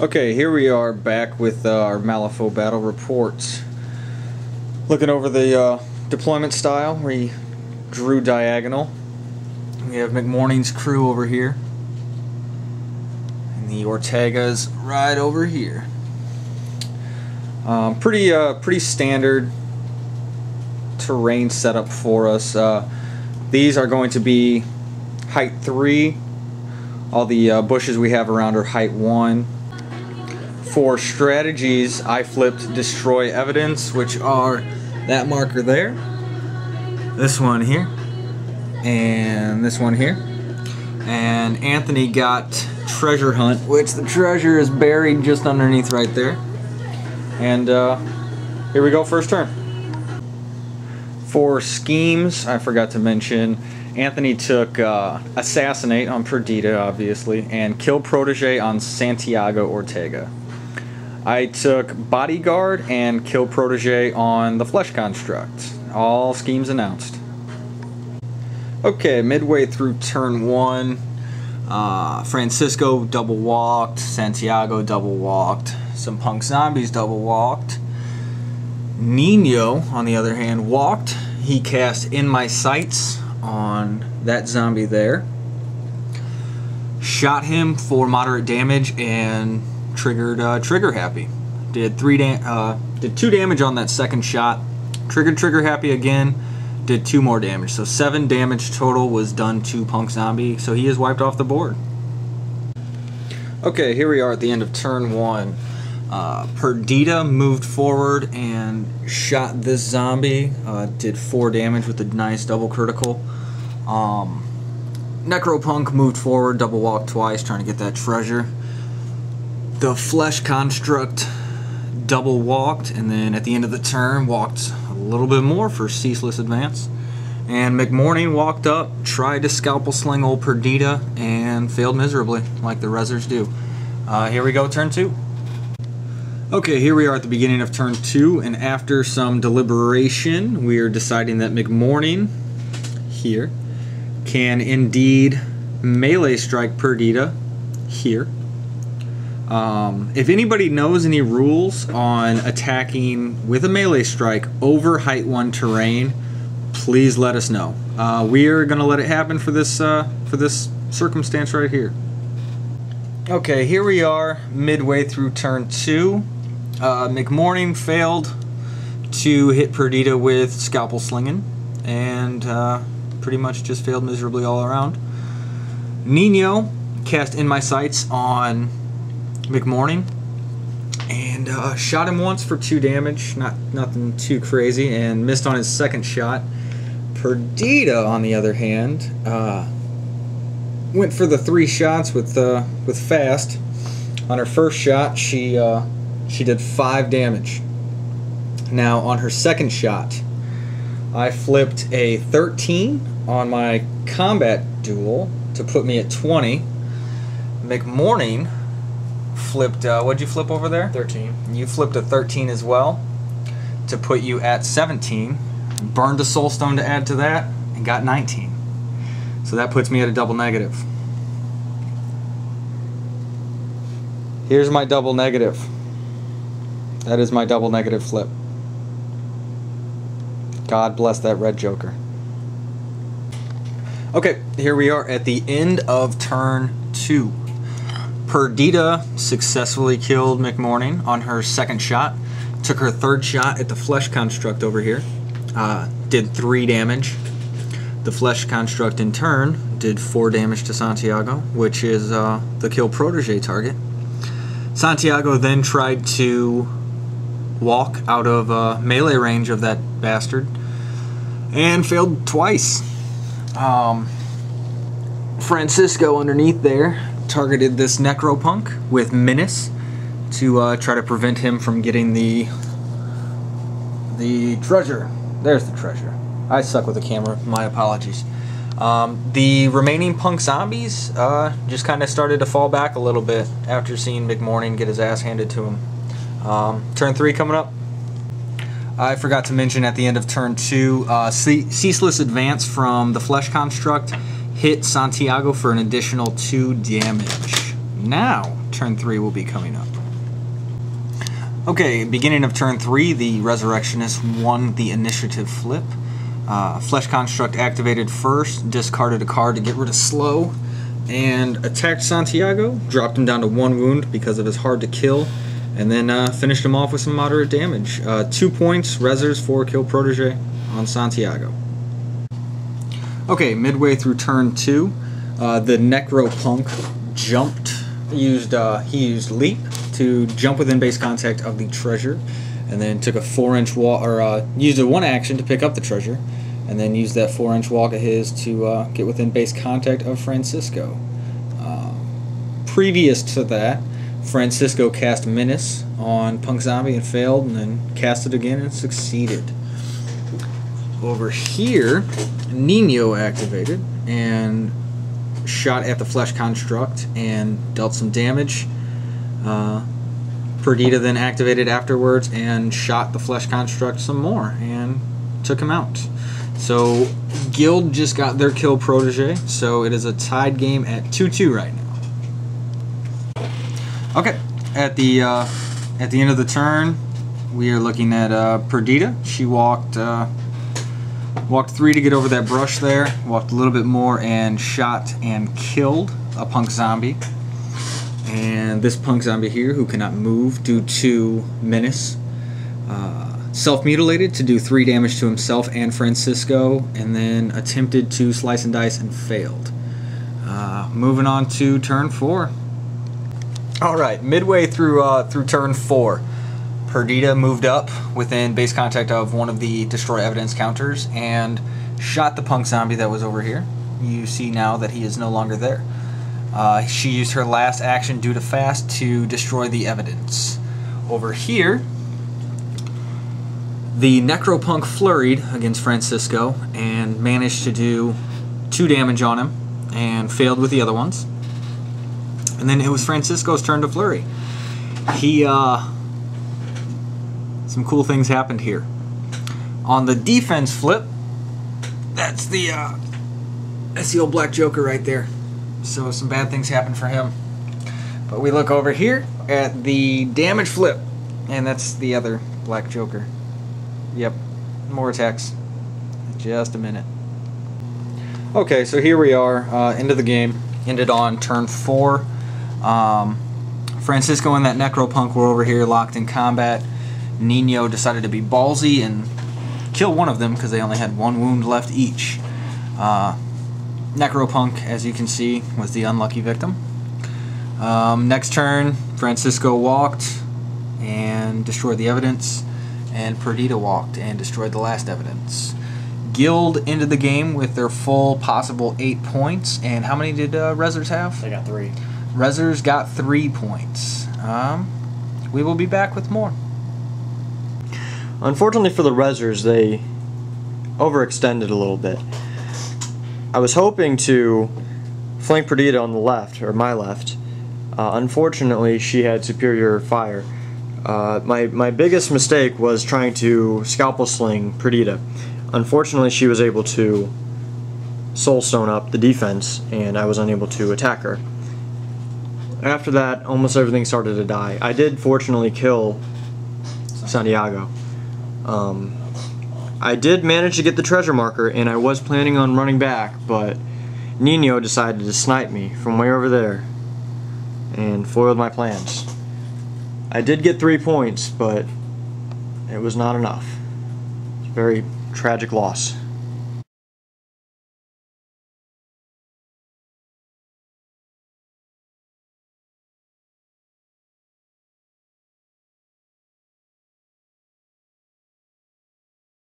Okay, here we are back with our Malifaux battle reports. Looking over the deployment style, we drew diagonal. We have McMorning's crew over here, and the Ortega's right over here. Pretty standard terrain setup for us. These are going to be height 3. All the bushes we have around are height 1. For strategies, I flipped destroy evidence, which are that marker there, this one here, and this one here. And Anthony got treasure hunt, which the treasure is buried just underneath right there. And here we go, first turn. For schemes, I forgot to mention, Anthony took assassinate on Perdita, obviously, and kill protege on Santiago Ortega. I took bodyguard and kill protege on the flesh construct. All schemes announced. Okay, midway through turn 1, Francisco double walked, Santiago double walked, some punk zombies double walked. Nino, on the other hand, walked. He cast In My Sights on that zombie there. Shot him for moderate damage and triggered trigger happy. Did 2 damage on that second shot. Triggered trigger happy again. Did 2 more damage. So 7 damage total was done to Punk Zombie. So he is wiped off the board. Okay, here we are at the end of turn 1. Perdita moved forward and shot this zombie. Did 4 damage with a nice double critical. Necropunk moved forward, double walked twice, trying to get that treasure. The flesh construct double walked, and then at the end of the turn walked a little bit more for ceaseless advance. And McMorning walked up, tried to scalpel sling old Perdita, and failed miserably, like the Rezzers do. Here we go, turn 2. Okay, here we are at the beginning of turn 2, and after some deliberation, we are deciding that McMorning here can indeed melee strike Perdita here. If anybody knows any rules on attacking with a melee strike over height 1 terrain, please let us know. We are going to let it happen for this circumstance right here. Okay, here we are midway through turn 2. McMorning failed to hit Perdita with scalpel slinging, and pretty much just failed miserably all around. Nino cast In My Sights on McMorning and shot him once for 2 damage, nothing too crazy, and missed on his second shot. Perdita, on the other hand, went for the 3 shots with fast. On her first shot, she did 5 damage. Now on her second shot, I flipped a 13 on my combat duel to put me at 20. McMorning flipped, what'd you flip over there? 13. You flipped a 13 as well to put you at 17. Burned a soulstone to add to that and got 19. So that puts me at a double negative. Here's my double negative. That is my double negative flip. God bless that red joker. Okay, here we are at the end of turn 2. Perdita successfully killed McMorning on her second shot. Took her third shot at the flesh construct over here. Did 3 damage. The flesh construct in turn did 4 damage to Santiago, which is the kill protege target. Santiago then tried to walk out of melee range of that bastard and failed twice. Francisco underneath there targeted this necropunk with menace to try to prevent him from getting the treasure. There's the treasure. I suck with the camera, my apologies. The remaining punk zombies just kind of started to fall back a little bit after seeing McMorning get his ass handed to him. Turn 3 coming up. I forgot to mention at the end of turn 2, ceaseless advance from the flesh construct hit Santiago for an additional 2 damage. Now, turn 3 will be coming up. Okay, beginning of turn 3, the Resurrectionist won the initiative flip. Flesh Construct activated first, discarded a card to get rid of slow, and attacked Santiago, dropped him down to 1 wound because of his hard to kill, and then finished him off with some moderate damage. 2 points, Rezzers for kill Protege on Santiago. Okay, midway through turn 2, the Necropunk jumped. He used Leap to jump within base contact of the treasure, and then took a 4-inch walk, or used a 1 action to pick up the treasure, and then used that 4-inch walk of his to get within base contact of Francisco. Previous to that, Francisco cast Menace on Punk Zombie and failed, and then cast it again and succeeded. Over here, Nino activated and shot at the Flesh Construct and dealt some damage. Perdita then activated afterwards and shot the Flesh Construct some more and took him out. So Guild just got their kill Protege, so it is a tied game at 2-2 right now. Okay, at the end of the turn, we are looking at Perdita. She walked 3 to get over that brush there, walked a little bit more and shot and killed a Punk Zombie. And this Punk Zombie here, who cannot move due to Menace, self-mutilated to do 3 damage to himself and Francisco, and then attempted to slice and dice and failed. Moving on to turn 4. Alright, midway through turn 4, Perdita moved up within base contact of one of the Destroy Evidence counters and shot the Punk Zombie that was over here. You see now that he is no longer there. She used her last action due to fast to destroy the evidence. Over here, the Necropunk flurried against Francisco and managed to do 2 damage on him and failed with the other ones. And then it was Francisco's turn to flurry. Some cool things happened here. On the defense flip, that's the old Black Joker right there. So some bad things happened for him. But we look over here at the damage flip, and that's the other Black Joker. Yep, more attacks. Just a minute. Okay, so here we are, end of the game. Ended on turn 4. Francisco and that Necropunk were over here locked in combat. Nino decided to be ballsy and kill one of them because they only had 1 wound left each. Necropunk, as you can see, was the unlucky victim. Next turn, Francisco walked and destroyed the evidence, and Perdita walked and destroyed the last evidence. Guild ended the game with their full possible 8 points, and how many did Rezzers have? They got 3. Rezzers got 3 points. We will be back with more. Unfortunately for the Rezzers, they overextended a little bit. I was hoping to flank Perdita on the left, or my left. Unfortunately, she had superior fire. My biggest mistake was trying to scalpel sling Perdita. Unfortunately, she was able to soulstone up the defense, and I was unable to attack her. After that, almost everything started to die. I did fortunately kill Santiago. I did manage to get the treasure marker, and I was planning on running back, but Nino decided to snipe me from way over there and foiled my plans. I did get 3 points, but it was not enough. It's a very tragic loss.